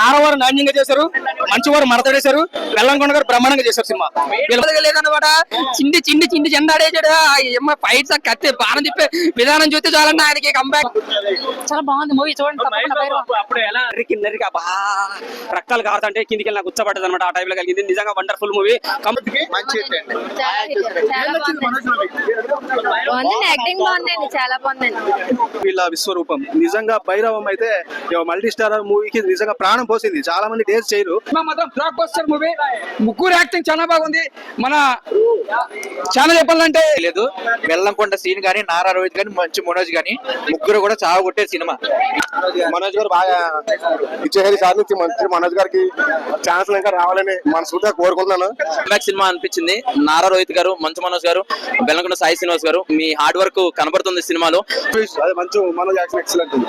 నారవారు నాణ్యంగా చేశారు, మంచివారు మడతడేశారు, వెల్లంకొండ గారు బ్రహ్మాండంగా చేశారు సినిమా. లేదన్నమాట. చిండి చిండి చిండి చెండాడేసాడు. ఫైట్స్ కత్తి బాణం తిప్పే విధానం చూస్తే చాలన్నా ఆయనకి కంబ్యాక్. చాలా బాగుంది మూవీ, చూడండి. అప్పుడు ఎలా నరికి రక్తాలు కారుతుంటే కిందికి వెళ్ళి నాకు ఉచ్చబడ్డది అనమాట. ఆ టైప్ లో కలిగింది. నిజంగా వండర్ఫుల్ మూవీ. యాక్టింగ్ బాగుందండి, చాలా బాగుందండి. వీళ్ళ విశ్వరూపం నిజంగా భైరవం అయితే మల్టీ స్టార్ మూవీకి నిజంగా ప్రాణం పోసింది. చాలా మంది టేస్ట్ చేయరు. మాత్రం బ్లాక్ బస్టర్ మూవీ. ముగ్గురు యాక్టింగ్ చాలా బాగుంది. మన చాలా చెప్పాలంటే లేదు, వెల్లంకొండ సీన్ గానీ, నారా రోహిత్ గానీ, మంచి మనోజ్ గానీ ముగ్గురు కూడా చాలా కొట్టే సినిమా. మనోజ్ గారు బాగా ఇచ్చేసారి. సార్ నుంచి మంచి మనోజ్ గారికి ఛాన్స్ ఇంకా రావాలని మనస్ఫూర్తిగా కోరుకుంటున్నాను. సినిమా అనిపించింది. నారా రోహిత్ గారు, మంచు మనోజ్ గారు, వెల్లంకొండ సాయి శ్రీనివాస్ గారు, మీ హార్డ్ వర్క్ కనబడుతుంది సినిమాలో. అదే మంచి మనోజ్ యాక్షన్ ఎక్సలెంట్ ఉంది.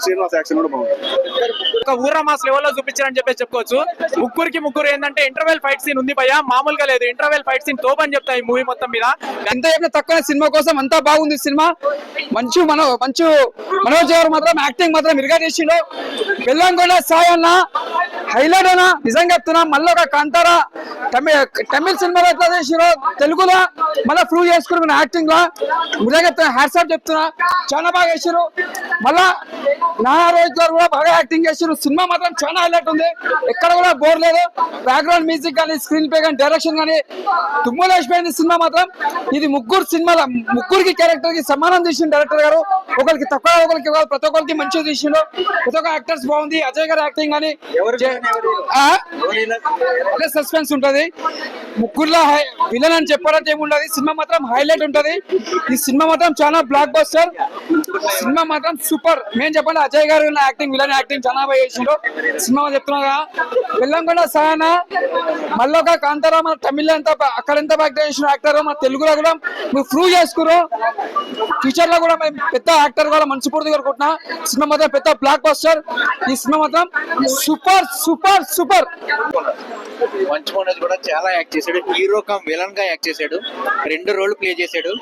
శ్రీనివాస్ యాక్షన్ కూడా బాగుంది. ఒక ఊర్రా మాస్ లెవెల్లో చూపించారని చెప్పేసి చెప్పుకోవచ్చు. ముగ్గురు ఏంటంటే ఇంటర్వెల్ ఫైట్ సీన్ ఉంది భయ్యా, మామూలుగా లేదు. ఇంటర్వెల్ ఫైట్ సీన్ తోపు అని చెప్తాయి మూవీ మొత్తం మీద. ఎంత చెప్పిన తక్కువ సినిమా కోసం అంతా బాగుంది సినిమా. మంచు మనోజ్ గారు మాత్రం యాక్టింగ్ మాత్రం ఇరుగా చేసిండు. వెల్లంకొండ సాయి అన్న హైలైట్ అన్న, నిజంగా చెప్తున్నా. మళ్ళీ ఒక కాంతారా తమిళ సినిమాలో ఎట్లా చేసిరో తెలుగులో మళ్ళీ ప్రూవ్ చేసుకుని యాక్టింగ్ లో నిజంగా చెప్తున్నా. హ్యాట్సాప్ చెప్తున్నా, చాలా బాగా చేసిరు. మళ్ళా నారా రోహిత్ గారు కూడా బాగా యాక్టింగ్ చేసిరు. సినిమా మాత్రం చాలా హైలైట్ ఉంది, ఎక్కడ కూడా బోర్ లేదు. బ్యాక్గ్రౌండ్ మ్యూజిక్ కానీ, స్క్రీన్ ప్లే కానీ, డైరెక్షన్ కానీ తుమ్మలేసిపోయింది సినిమా మాత్రం. ఇది ముగ్గురికి క్యారెక్టర్ కి సమానం తీసిన డైరెక్టర్ గారు. ఒకరికి తక్కువ, ఒకరికి ప్రతి ఒక్కరికి మంచిగా తీసిండు. ప్రతి ఒక్క యాక్టర్స్ బాగుంది. అజయ్ గారు యాక్టింగ్ కానీ సస్పెన్స్ ఉంటది. ముగ్గురులో విలన్ అని చెప్పడానికి ఏముండదు. సినిమా మాత్రం హైలైట్ ఉంటది. ఈ సినిమా మాత్రం చాలా బ్లాక్ బస్టర్ సినిమా మాత్రం సూపర్. మేము చెప్పండి, అజయ్ గారు యాక్టింగ్, విలన్ యాక్టింగ్ చాలా బాగా చేసిండు. సినిమా చెప్తున్నా. వెల్లంకొండ సాయన మళ్ళీ ఒక కాంతారా మన తమిళ ఎంత అక్కడ ఎంత బాగా చేసిన యాక్టర్, మన తెలుగులో కూడా మీరు ప్రూవ్ చేసుకురు. ఫ్యూచర్ లో కూడా మేము పెద్ద యాక్టర్ కూడా మనస్ఫూర్తిగా కోరుకుంటున్నా. సినిమా మాత్రం పెద్ద బ్లాక్ బస్టర్. ఈ సినిమా మాత్రం super super super. Manchu Manoj కూడా చాలా యాక్ట్ చేశాడు. హీరో కమ్ విలన్ గా యాక్ట్ చేశాడు. 2 రోల్ ప్లే చేశాడు.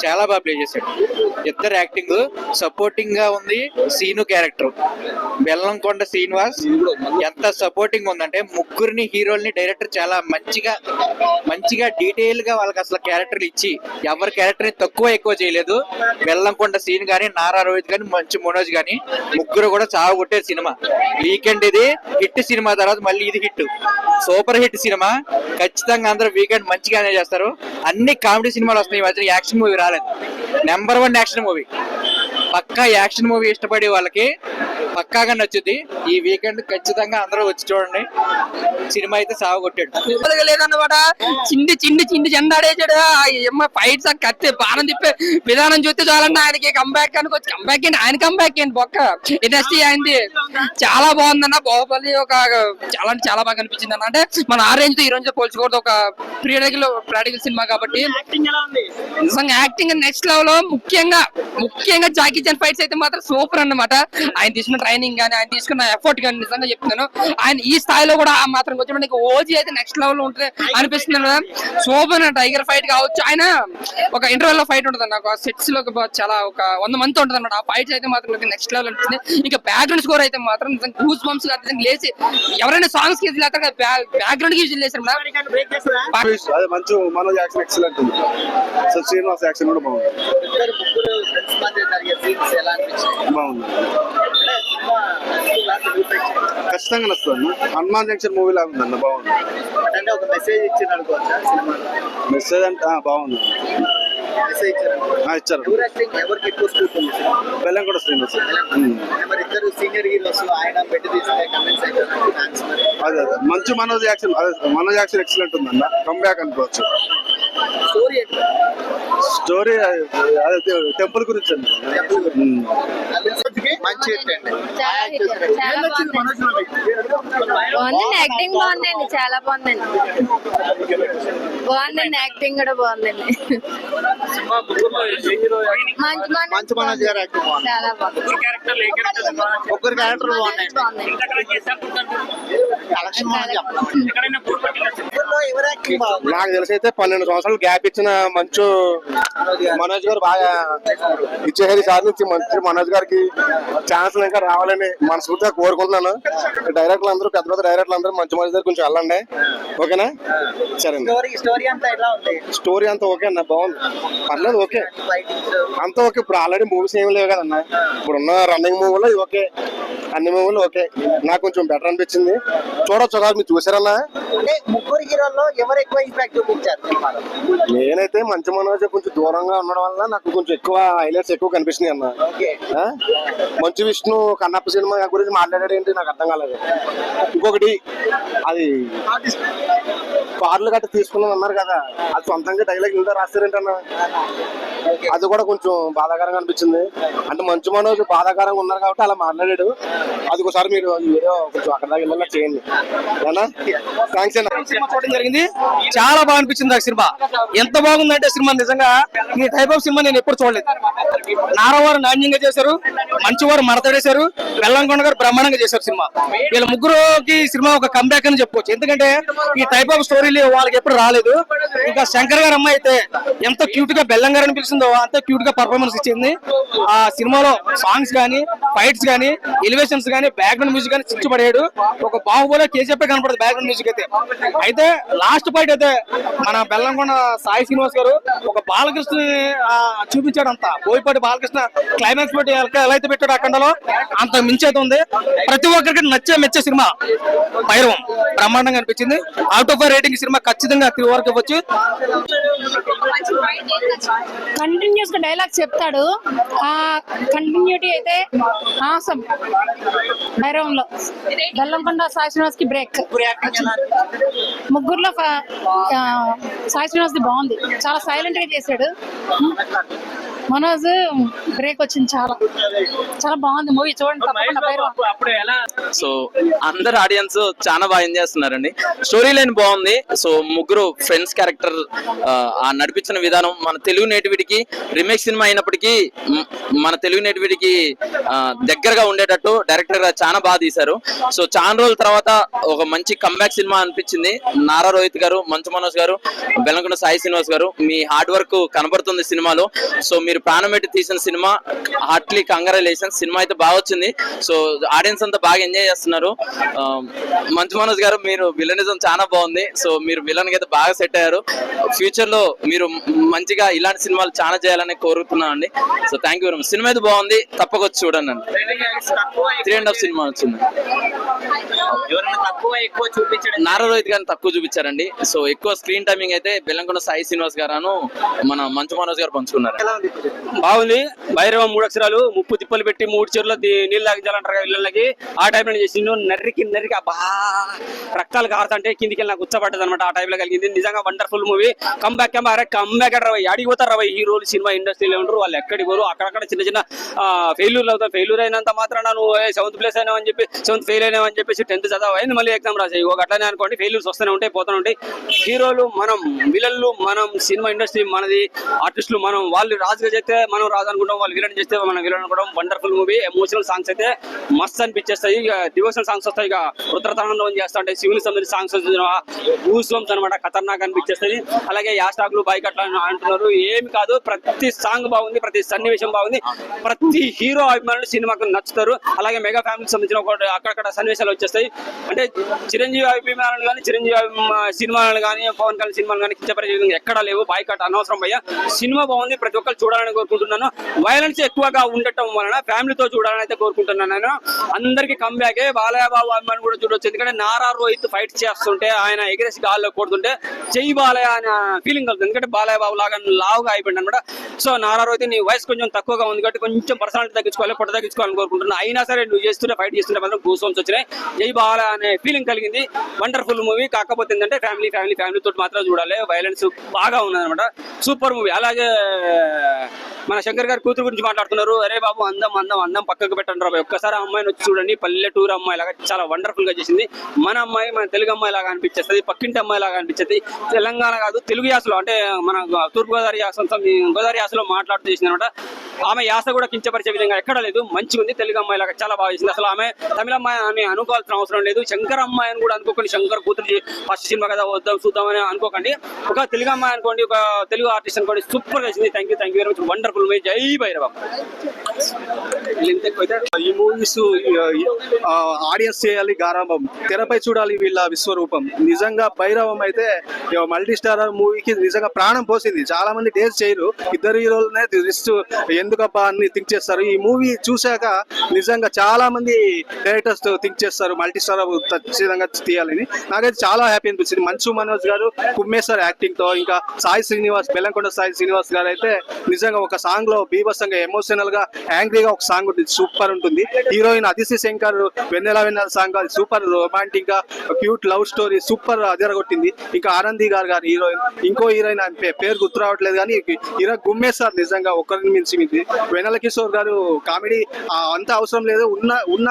చాలా బాగా ప్లే చేశాడు. ఇద్దరు యాక్టింగ్ సపోర్టింగ్ గా ఉంది. సీను క్యారెక్టర్ వెల్లంకొండ శ్రీనివాస్ ఎంత సపోర్టింగ్ ఉందంటే, ముగ్గురిని హీరోల్ని డైరెక్టర్ చాలా మంచిగా డీటెయిల్ గా వాళ్ళకి అసలు క్యారెక్టర్లు ఇచ్చి ఎవరి క్యారెక్టర్ ని తక్కువ ఎక్కువ చేయలేదు. వెల్లంకొండ సీన్ గానీ, నారా రోహిత్ గానీ, మంచు మనోజ్ గానీ ముగ్గురు కూడా చాలా కొట్టే సినిమా. వీకెండ్ ఇది హిట్ సినిమా, తర్వాత మళ్ళీ ఇది హిట్, సూపర్ హిట్ సినిమా. ఖచ్చితంగా అందరూ వీకెండ్ మంచిగానే చేస్తారు. అన్ని కామెడీ సినిమాలు వస్తున్నాయి ఈ మధ్య. యాక్షన్ మూవీ రాలేదు. Number 1 action movie. పక్కా యాక్షన్ మూవీ ఇష్టపడే వాళ్ళకి పక్కాగా నచ్చుద్ది. ఈ వీకెండ్ ఖచ్చితంగా అందరూ వచ్చి చూడండి. సినిమా అయితే సాగొట్టాడు. లేదన్నమాట. చిండి చిండి చిండి చెండాడేసాడు. ఫైట్స్ కత్తి బాణం తిప్పే విధానం చూస్తే చాలన్నా ఆయనకి కంబ్యాక్ అనుకోవచ్చు. కంబ్యాక్ ఏంటి, ఆయన కంబ్యాక్ ఏంటి బొక్క ఇండస్ట్రీ అయింది. చాలా బాగుందన్న. బాహుబలి ఒక చాలా బాగా అనిపించింది అన్న. అంటే మన ఆ రేంజ్ తో ఈ రేంజ్ తో పోల్చుకోవద్దు. ఒక ప్రాక్టికల్ సినిమా కాబట్టి నిజంగా యాక్టింగ్ నెక్స్ట్ లెవెల్. ముఖ్యంగా జాకీ చాన్ ఫైట్స్ అయితే మాత్రం సూపర్ అన్నమాట. ఆయన తీసుకున్న ట్రైనింగ్ కానీ, ఆయన తీసుకున్న ఎఫర్ట్ కానీ నిజంగా చెప్తున్నాను. ఆయన ఈ స్థాయిలో కూడా మాత్రం కొంచెం ఓజీ అయితే నెక్స్ట్ లెవెల్ ఉంటుంది అనిపిస్తుంది. సూపర్ టైగర్ ఫైట్ కావచ్చు. ఆయన ఒక ఇంటర్వెల్ లో ఫైట్ ఉంటుంది నాకు సెట్స్ లో చాలా ఒక 100 మంది ఉంటుంది అన్నమాట. ఆ ఫైట్స్ అయితే మాత్రం నెక్స్ట్ లెవెల్ అనిపిస్తుంది. ఇంకా బ్యాక్గ్రౌండ్ స్కోర్ అయితే మాత్రం గూస్ బంప్స్ లేచి ఎవరైనా సాంగ్స్ కి బ్యాక్గ్రౌండ్ కి లేసారు. మంచి మనోజ్ యాక్షన్ ఎక్సలెంట్ ఉంది. శ్రీనివాస్ యాక్షన్ కూడా బాగుంది. బాగుంది. ఖచ్చితంగా నచ్చుతుంది. హనుమాన్ జంక్షన్ మూవీ లాగా ఉందన్న. బాగుంది. అంటే ఒక మెసేజ్ ఇచ్చింది అనుకోవచ్చా? మెసేజ్ అంటే బాగుంది. ఇచ్చారు. ఎవరికి ఎక్కువ స్కూప్ ఉంది? వెల్లంకొండ శ్రీనివాస్. మరి ఇద్దరు సీనియర్ హీరోస్ ఆయన పెట్టి తీస్తే కమెంట్స్ అయితే అదే మంచి Manoj action. Manoj action excellent ఉందన్న. కంబ్యాక్ అనుకోవచ్చు. స్టోరీ అదే టెంపుల్ గురించి అండి. మంచి బాగుందండి. యాక్టింగ్ బాగుందండి, చాలా బాగుందండి. యాక్టింగ్ కూడా బాగుందండి. మంచి మనోజ్ గారు యాక్టింగ్ బాగుంది. చాలా బాగుంది. ముగ్గురు క్యారెక్టర్ బాగున్నాయి. ఎవరు యాక్టింగ్ బాగుంది? నాకు తెలిసి అయితే 12 సంవత్సరాలు గ్యాప్ ఇచ్చిన మంచు మనోజ్ గారు బాగా ఇచ్చేసారు. ఈసారి నుంచి మంత్రి మనోజ్ గారికి ఛాన్స్ ఇంకా రావాలని మనస్ఫూర్తిగా కోరుకుంటున్నాను. డైరెక్టర్లు అందరూ పెద్ద పెద్ద డైరెక్టర్లు అందరూ మంచి మనోజ్ గారు కొంచెం వెళ్ళండి, ఓకేనా? సరే, స్టోరీ అంతా ఎలా ఉంది? స్టోరీ అంతా ఓకే అన్న, బాగుంది, పర్లేదు, ఓకే అంతా ఓకే. ఇప్పుడు ఆల్రెడీ మూవీస్ ఏమి లేవు కదన్న, ఇప్పుడున్న రన్నింగ్ మూవీలో ఇది ఓకే, అన్ని మూవీలు ఓకే. నాకు కొంచెం బెటర్ అనిపించింది, చూడొచ్చు కదా. మీరు చూసారన్నా? అంటే ముగ్గురు హీరోల్లో ఎవరు ఎక్కువ ఇంపాక్ట్ చూపించారు సినిమాలో? నేనైతే మంచి మనోజ్ కొంచెం దూరంగా ఉండడం వల్ల నాకు కొంచెం ఎక్కువ హైలైట్స్ ఎక్కువ కనిపిస్తున్నాయి అన్న. ఓకే. ఆ? మంచు విష్ణు కన్నప్ప సినిమా గురించి మాట్లాడాడు ఏంటి నాకు అర్థం కాలేదు. ఇంకొకటి అది కార్లు గట్ట తీసుకున్నాం అన్నారు కదా, అది సొంతంగా డైలాగ్ ఇంత రాస్తారేంటన్నా, అది కూడా కొంచెం బాధాకరంగా అనిపించింది. అంటే మంచు మనోజ్ బాధాకరంగా ఉన్నారు కాబట్టి అలా మాట్లాడాడు. అది ఒకసారి మీరు ఈ వీడియో కొంచెం అక్కడ దాకా వెళ్ళాలి చేయండి. థ్యాంక్స్ అండి. సినిమా చూడడం జరిగింది, చాలా బాగా అనిపించింది నాకు సినిమా. ఎంత బాగుందంటే సినిమా నిజంగా ఈ టైప్ ఆఫ్ సినిమా నేను ఎప్పుడు చూడలేదు. నారావారు నాణ్యంగా చేశారు, మంచివారు మడతడేశారు, వెల్లంకొండ గారు బ్రహ్మాండంగా చేశారు సినిమా. వీళ్ళ ముగ్గురుకి సినిమా ఒక కంబ్యాక్ అని చెప్పుకోవచ్చు. ఎందుకంటే ఈ టైప్ ఆఫ్ స్టోరీలు వాళ్ళకి ఎప్పుడు రాలేదు. ఇంకా శంకర్ గారు అమ్మాయి అయితే ఎంత క్యూట్ గా బెల్లం గారు అనిపిస్తుందో అంత క్యూట్ గా పర్ఫార్మెన్స్ ఇచ్చింది. ఆ సినిమాలో సాంగ్స్ గానీ, ఫైట్స్ గానీ, ఎలివేషన్స్ గానీ, బ్యాక్గ్రౌండ్ మ్యూజిక్ గానీ చిచ్చుపడాడు. ఒక బాహుబలి కేసీఎఫ్ కనపడదు బ్యాక్గ్రౌండ్ మ్యూజిక్ అయితే. అయితే లాస్ట్ ఫైట్ అయితే మన బెల్లంకొండ సాయి శ్రీనివాస్ గారు ఒక బాలకృష్ణ చూపించాడు. అంతా బోయపాటి బాలకృష్ణ క్లైమాక్స్ పెట్టి ఎలా అయితే పెట్టాడు అఖండలో అంత మించేది ఉంది. ప్రతి ఒక్కరికి మెచ్చే సినిమా భైరవం బ్రహ్మాండంగా అనిపించింది. అవుట్ ఆఫ్ రేటింగ్ సినిమా ఖచ్చితంగా 3 వరకు ఇవ్వచ్చు. కంటిన్యూస్ గా డైలాగ్ చెప్తాడు, ఆ కంటిన్యూటీ అయితే ఆసమ్. భైరవంలో బెల్లంకొండ సాయి శ్రీనివాస్ కి బ్రేక్. ముగ్గురులో సాయి శ్రీనివాస్ ది బాగుంది, చాలా సైలెంట్ గా చేశాడు. మనోజ్ బ్రేక్ వచ్చింది, చాలా చాలా బాగుంది మూవీ, చూడండి తప్పకుండా భైరవం. సో అందరు ఆడియన్స్ చాలా బాగా ఎంజాయ్ చేస్తున్నారండి. స్టోరీ లైన్ బాగుంది. సో ముగ్గురు ఫ్రెండ్స్ క్యారెక్టర్ ఆ నడిపించిన విధానం మన తెలుగు నేటివిటీకి రీమేక్ సినిమా అయినప్పటికీ మన తెలుగు నేటివిటీకి దగ్గరగా ఉండేటట్టు డైరెక్టర్ గారు చాలా బాగా తీశారు. సో చాలా రోజుల తర్వాత ఒక మంచి కంబ్యాక్ సినిమా అనిపించింది. నారా రోహిత్ గారు, మంచు మనోజ్ గారు, బెల్లంకొండ సాయి శ్రీనివాస్ గారు, మీ హార్డ్ వర్క్ కనబడుతుంది సినిమాలో. సో మీరు ప్రాణం పెట్టి తీసిన సినిమా, హార్ట్లీ కంగ్రాచులేషన్స్. సినిమా అయితే బాగా వచ్చింది. సో ఆడియన్స్ అంతా బాగా ఎంజాయ్ చేస్తున్నారు. మంచు మనోజ్ గారు మీరు విలనిజం చాలా బాగుంది. సో మీరు విలన్ అయితే బాగా సెట్ అయ్యారు. ఫ్యూచర్ లో మీరు మంచిగా ఇలాంటి సినిమాలు చాలా చేయాలని కోరుతున్నాను అండి. So thank you very much. Cinema అయితే బాగుంది, తప్పకొచ్చి చూడండి అండి. 3.5 సినిమా వచ్చింది. నారా రోహిత్ గారిని తక్కువ చూపించారండి. సో ఎక్కువ స్క్రీన్ టైమింగ్ అయితే బెల్లంకొండ సాయి శ్రీనివాస్ గారు మన మంచు మనోజ్ గారు పంచుకున్నారు. బాగుంది. భైరవం 3 అక్షరాలు, 30 తిప్పలు పెట్టి 3 చెరువులో నీళ్ళు తాగించాలంటారు కదా ఇళ్ళకి. ఆ టైప్ లో చేసిండు. నర్రికి రక్తాలు కారుతుంటే కిందికి వెళ్ళి నాకు ఉచ్చబడ్డది అనమాట. ఆ టైప్ లో కలిగింది. నిజంగా వండర్ఫుల్ మూవీ. కంబ్యాక్ రవి అడిగిపోతారు. రవి హీరోలు సినిమా ఇండస్ట్రీలో ఉండరు, వాళ్ళు ఎక్కడికి పోరు. అక్కడక్కడ చిన్న చిన్న ఫెయిల్యూర్లు అవుతారు. ఫెయిల్యూర్ అయినంత మాత్రాన నువ్వు 7th ప్లేస్ అయినావని చెప్పి 7th ఫెయిల్ అయినావని చెప్పేసి 10th చదవ అయింది మళ్ళీ ఎగ్జామ్ రాసాయి. ఒక అట్లనే అనుకోండి, ఫెయిల్యూర్స్ వస్తూనే ఉంటాయి, పోతూనే ఉంటాయి. హీరోలు మనం, విలన్లు మనం, సినిమా ఇండస్ట్రీ మనది, ఆర్టిస్టులు మనం. వాళ్ళు రాజుగా చేస్తే మనం రాజు అనుకుంటాం, వాళ్ళు విలన్ చేస్తే మనం విలన్ అనుకుంటాం. Wonderful movie. ఎమోషనల్ సాంగ్స్ అయితే మస్త్ అనిపించేస్తాయి. ఇక డివోషనల్ సాంగ్స్ వస్తాయి, ఇక రుద్రతాండవం చేస్తా ఉంటాయి. శివుని సంబంధించిన సాంగ్స్ గూస్బంప్స్ అనమాట, ఖతర్నాక్ అనిపించేస్తుంది. అలాగే యాస్టాగ్లు బైక్ అట్లా అంటున్నారు, ఏమి కాదు. ప్రతి సాంగ్ బాగుంది, ప్రతి సన్నివేశం బాగుంది, ప్రతి హీరో అభిమానులు సినిమాకు నచ్చుతారు. అలాగే మెగా ఫ్యామిలీకి సంబంధించిన అక్కడక్కడ సన్నివేశాలు వచ్చేస్తాయి. అంటే చిరంజీవి అభిమానులు కానీ, చిరంజీవి సినిమాలు కానీ, పవన్ కళ్యాణ్ సినిమాలు కానీ కించపరిచే విధంగా ఎక్కడా లేవు. బాయ్కాట్ అనవసరం భయ్యా. సినిమా బాగుంది, ప్రతి ఒక్కరు చూడాలని కోరుకుంటున్నాను. వైలెన్స్ ఎక్కువగా ఉండటం వలన ఫ్యామిలీతో చూడాలని అయితే కోరుకుంటున్నాను నేను. అందరికి కంబ్యాకే. బాలయ్య బాబు అభిమానులు కూడా చూడొచ్చు. ఎందుకంటే నారా రోహిత్ ఫైట్ చేస్తుంటే, ఆయన ఎగిరేసి గాల్లో కొడుతుంటే జై బాలయ్య అనే ఫీలింగ్ కలుగుతుంది. ఎందుకంటే బాలయ్య బాబు లాగా లావుగా అయిపోయింది అనమాట. సో నారా రోహిత్ నీ వయసు కొంచెం తక్కువగా ఉంది కాబట్టి కొంచెం పర్సనాలిటీ తగ్గించుకోవాలి, పొట్ట తగ్గించుకోవాలని కోరుకుంటున్నాను. అయినా సరే నువ్వు చేస్తుంటే, ఫైట్ చేస్తుంటే మాత్రం గూస్బంప్స్ వచ్చినాయి. జై బాలయ్య అనే ఫీలింగ్ కలిగింది. Wonderful movie. కాకపోతే ఏంటంటే ఫ్యామిలీ తోటి మాత్రం చూడాలి. వైలెన్స్ బాగా ఉన్నది అనమాట. Super movie. అలాగే మన శంకర్ గారి కూతురు గురించి మాట్లాడుతున్నారు. అరే బాబు అందం అందం అందం పక్కకు పెట్టండి రా, ఒక్కసారి అమ్మాయిని వచ్చి చూడండి. పల్లెటూరు అమ్మాయి లాగా చాలా వండర్ఫుల్ గా చేసింది. మన అమ్మాయి మన తెలుగు అమ్మాయి లాగా అనిపించేస్తుంది, పక్కింటి అమ్మాయి లాగా అనిపించేది. తెలంగాణ కాదు తెలుగు యాసలో, అంటే మన తూర్పు గోదావరి యాస, గోదావరి యాసలో మాట్లాడుతూ చేసింది అనమాట. ఆమె యాస కూడా కించపరిచే విధంగా ఎక్కడ లేదు, మంచిగా ఉంది. తెలుగు అమ్మాయి లాగా చాలా బాగా చేసింది. అసలు ఆమె తమిళ అమ్మాయి అని అనుకోవాల్సిన అవసరం లేదు. శంకర్ అమ్మాయి అని కూడా అనుకోకండి. శంకర్ కూతురు ఫస్ట్ సినిమా కదా, వద్దాం చూద్దామని అనుకోకండి. ఒక తెలుగు అమ్మాయి అనుకోండి, ఒక తెలుగు ఆర్టిస్ట్ అనుకోండి. సూపర్ చేసింది. Thank you very much. Wonderful movie. జై భైరవ. ఈ మూవీస్ ఆడియన్స్ చేయాలి గారాబం, తెరపై చూడాలి వీళ్ళ విశ్వరూపం. నిజంగా భైరవం అయితే మల్టీ స్టార్ మూవీకి నిజంగా ప్రాణం పోసింది. చాలా మంది డేస్ చేయరు, ఇద్దరు హీరోలనే రిస్ట్ ఎందుకబ్బా అని థింక్ చేస్తారు. ఈ మూవీ చూశాక నిజంగా చాలా మంది డైరెక్టర్స్ థింక్ చేస్తారు మల్టీ స్టార్ ఖచ్చితంగా తీయాలని. నాకైతే చాలా హ్యాపీ అనిపించింది. మంచు మనోజ్ గారు కుమ్మేశ్వర్ యాక్టింగ్ తో, ఇంకా సాయి శ్రీనివాస్, బెల్లంకొండ సాయి శ్రీనివాస్ గారు అయితే నిజంగా ఒక సాంగ్ లో బీభత్సంగా ఎమోషనల్ గా యాంగ్రీగా ఒక సాంగ్ ఉంటుంది, సూపర్ ఉంటుంది. హీరోయిన్ అదితి శంకర్ వెన్నెల సాంగ్, అది సూపర్ రొమాంటిక్ గా క్యూట్ లవ్ స్టోరీ, సూపర్ అదరగొట్టింది. ఇంకా ఆనంది గారు హీరోయిన్, ఇంకో హీరోయిన్ పేరు గుర్తు రావట్లేదు కానీ హీరో గుమ్మేశారు నిజంగా ఒకరిని మించి మించి. వెన్నెల కిషోర్ గారు కామెడీ అంత అవసరం లేదు, ఉన్న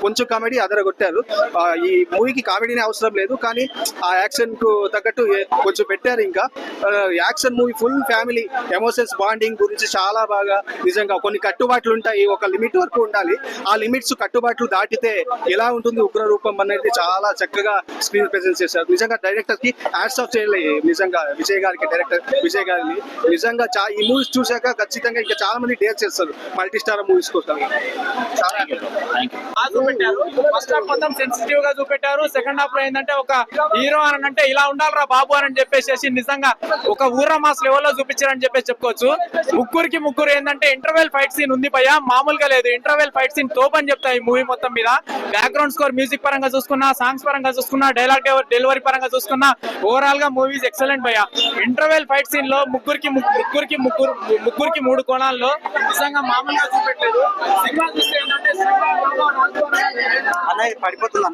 కొంచెం కామెడీ అదరగొట్టారు. ఈ మూవీకి కామెడీనే అవసరం లేదు, కానీ ఆ యాక్షన్ కు తగ్గట్టు కొంచెం పెట్టారు. ఇంకా action movie full family emotions bonding గురించి చాలా బాగా. నిజంగా కొన్ని కట్టుబాట్లు ఉంటాయి, ఒక లిమిట్ వరకు ఉండాలి. ఆ లిమిట్స్ కట్టుబాట్లు దాటితే ఎలా ఉంటుంది ఉగ్ర రూపం అనేది చాలా చక్కగా స్క్రీన్ ప్రెజెన్స్ చేశారు. నిజంగా డైరెక్టర్ కి హ్యాట్స్ ఆఫ్ చేయాలి నిజంగా విజయ్ గారికి, డైరెక్టర్ విజయ్ గారిని. నిజంగా ఈ మూవీస్ చూశాక ఖచ్చితంగా ఇంకా చాలా మంది డేట్ చేస్తారు మల్టీ స్టార్ మూవీస్ కోసం. ఫస్ట్ హాఫ్ మొత్తం సెన్సిటివ్ గా చూపెట్టారు. సెకండ్ హాఫ్ లో ఏంటంటే ఒక హీరో అని అంటే ఇలా ఉండాలిరా బాబు అని చెప్పేసి నిజంగా ఒక ఊర మాస్ లెవెల్లో చూపించారని చెప్పేసి చెప్పుకోవచ్చు. ముగ్గురు ఏంటంటే ఇంటర్వెల్ ఫైట్ సీన్ ఉంది భయ్యా, మామూలుగా లేదు. ఇంటర్వెల్ ఫైట్ సీన్ తోపని చెప్తాయి మూవీ మొత్తం మీద. బ్యాక్గ్రౌండ్ స్కోర్, మ్యూజిక్ పరంగా చూసుకున్నా, సాంగ్స్ పరంగా చూసుకున్నా, డైలాగ్ డెలివరీ పరంగా చూసుకున్నా, ఓవరాల్ గా మూవీస్ ఎక్సలెంట్ భయ్యా. ఇంటర్వెల్ ఫైట్ సీన్ లో ముగ్గురికి మూడు కోణాల్లో నిజంగా మామూలుగా చూపెట్టలేదు. సినిమా చూస్తే ఏంటంటే అన్న పడిపోతుంది.